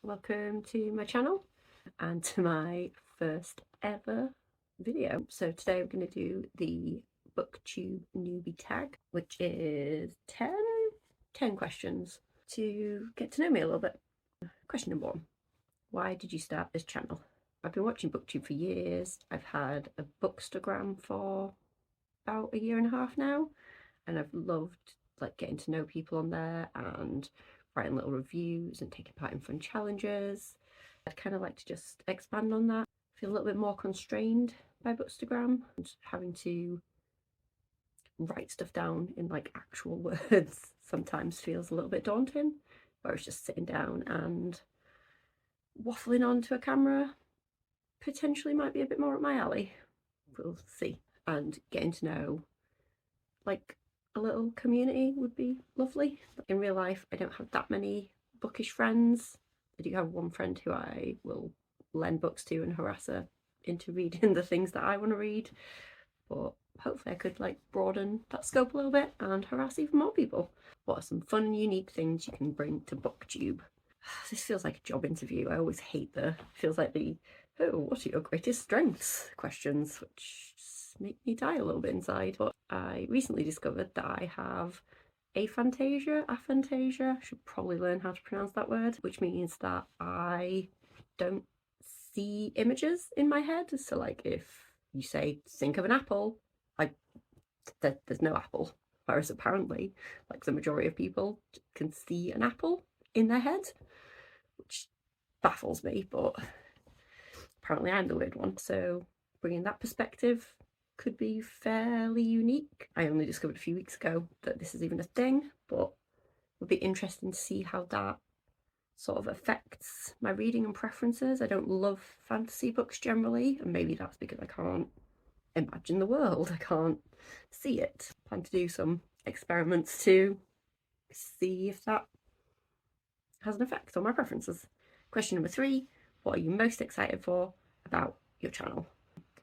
welcome to my channel and to my first ever video. So today we're going to do the Booktube Newbie Tag, which is 10 questions to get to know me a little bit. Question number 1, why did you start this channel? I've been watching Booktube for years. I've had a Bookstagram for about 1.5 years now, and I've loved getting to know people on there and writing little reviews and taking part in fun challenges. I'd kind of like to just expand on that. I feel a little bit more constrained by Bookstagram, and having to write stuff down in actual words sometimes feels a little bit daunting, whereas just sitting down and waffling onto a camera potentially might be a bit more up my alley. We'll see. And getting to know a little community would be lovely. In real life, I don't have that many bookish friends. I do have one friend who I will lend books to and harass her into reading the things that I want to read, but hopefully I could broaden that scope a little bit and harass even more people. What are some fun and unique things you can bring to Booktube? This feels like a job interview. I always hate feels like the what are your greatest strengths questions, which make me die a little bit inside. But I recently discovered that I have aphantasia, I should probably learn how to pronounce that word, which means that I don't see images in my head. So if you say think of an apple, there's no apple, whereas apparently the majority of people can see an apple in their head, which baffles me, but apparently I'm the weird one. So bringing that perspective could be fairly unique. I only discovered a few weeks ago that this is even a thing, but it would be interesting to see how that sort of affects my reading and preferences. I don't love fantasy books generally, and maybe that's because I can't imagine the world. I can't see it. I plan to do some experiments to see if that has an effect on my preferences. Question number 3, what are you most excited for about your channel?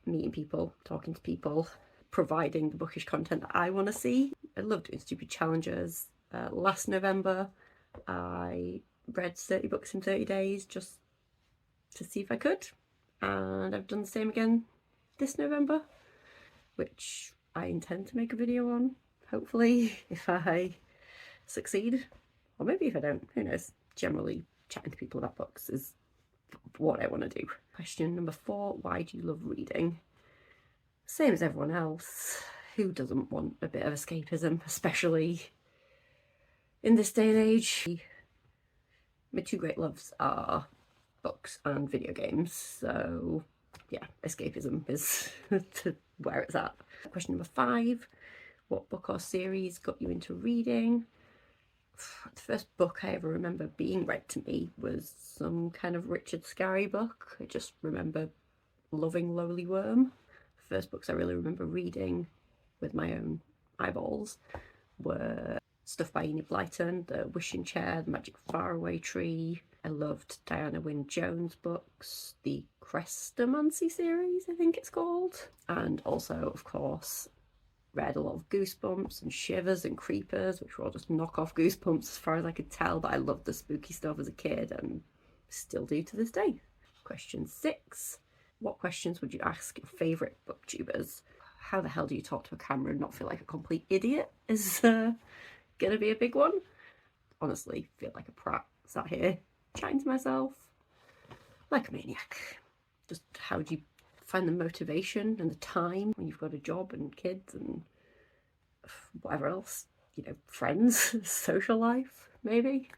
Meeting people, talking to people, providing the bookish content that I want to see. I love doing stupid challenges. Last November I read 30 books in 30 days just to see if I could, and I've done the same again this November, which I intend to make a video on, hopefully, if I succeed, or maybe if I don't, who knows. Generally chatting to people about books is what I want to do. Question number 4, why do you love reading? Same as everyone else. Who doesn't want a bit of escapism, especially in this day and age? My 2 great loves are books and video games, so yeah, escapism is where it's at. Question number 5, what book or series got you into reading? The first book I ever remember being read to me was some kind of Richard Scarry book. I just remember loving Lowly Worm. The first books I really remember reading with my own eyeballs were stuff by Enid Blyton, The Wishing Chair, The Magic Faraway Tree. I loved Diana Wynne Jones books, the Chrestomanci series, I think it's called. And also, of course, read a lot of Goosebumps and Shivers and Creepers, which were all just knockoff Goosebumps as far as I could tell, but I loved the spooky stuff as a kid and still do to this day. Question 6, what questions would you ask your favourite booktubers? How the hell do you talk to a camera and not feel like a complete idiot is gonna be a big one. Honestly, feel like a prat sat here chatting to myself like a maniac. Just how do you find the motivation and the time when you've got a job and kids and whatever else, friends, social life, maybe.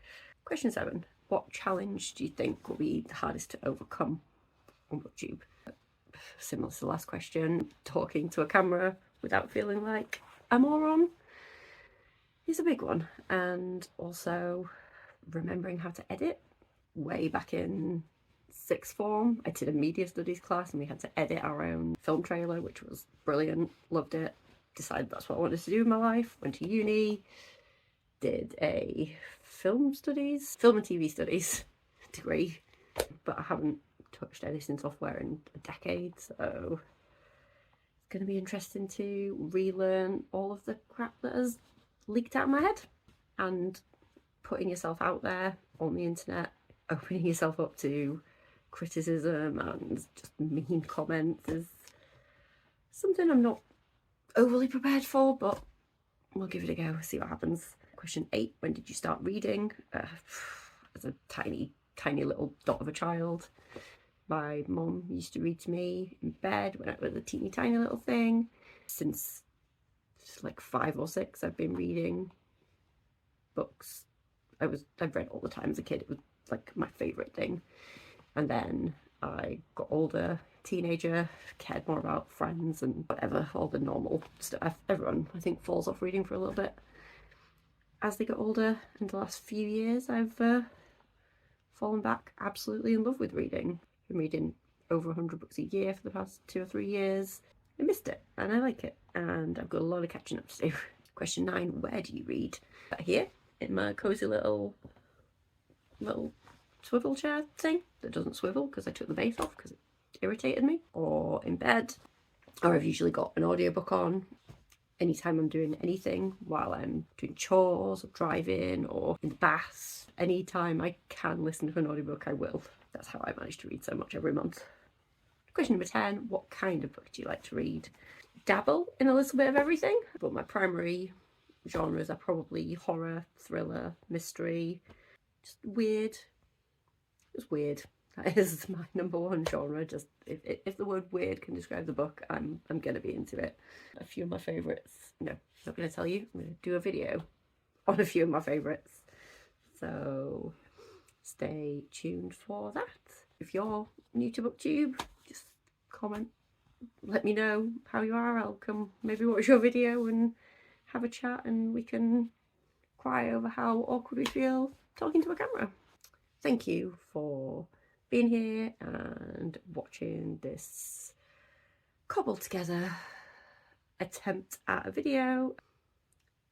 Question 7, what challenge do you think will be the hardest to overcome on Booktube? Similar to the last question, talking to a camera without feeling like a moron is a big one. And also remembering how to edit. Way back in 6th form, I did a media studies class and we had to edit our own film trailer, which was brilliant, loved it. Decided that's what I wanted to do in my life. Went to uni, did a film and TV studies degree, but I haven't touched editing software in a decade, so it's going to be interesting to relearn all of the crap that has leaked out of my head. And putting yourself out there on the internet opening yourself up to criticism and just mean comments is something I'm not overly prepared for, but we'll give it a go, see what happens. Question 8, when did you start reading? As a tiny little dot of a child. My mum used to read to me in bed when I was a teeny tiny little thing. Since like 5 or 6 I've been reading books. I've read all the time as a kid. It was like my favourite thing. And then I got older, teenager, cared more about friends and whatever, all the normal stuff. Everyone, I think, falls off reading for a little bit as they get older. In the last few years, I've fallen back absolutely in love with reading. I've been reading over 100 books a year for the past 2 or 3 years. I missed it and I like it, and I've got a lot of catching up to do. Question 9, where do you read? Here, in my cosy little swivel chair thing that doesn't swivel because I took the base off because it irritated me, or in bed, or I've usually got an audiobook on anytime I'm doing anything, while I'm doing chores or driving or in the bath. Anytime I can listen to an audiobook, I will. That's how I manage to read so much every month. Question number 10, what kind of book do you like to read? Dabble in a little bit of everything, but my primary genres are probably horror, thriller, mystery, just weird. Just weird. That is my number one genre. Just if the word weird can describe the book, I'm gonna be into it. A few of my favourites. No, I'm not gonna tell you. I'm gonna do a video on a few of my favourites. So stay tuned for that. If you're new to Booktube, just comment. Let me know how you are. I'll come maybe watch your video and have a chat, and we can cry over how awkward we feel talking to a camera. Thank you for being here and watching this cobbled together attempt at a video.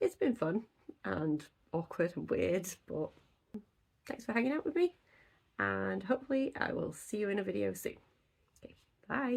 It's been fun and awkward and weird, but thanks for hanging out with me, and hopefully I will see you in a video soon. Okay, bye.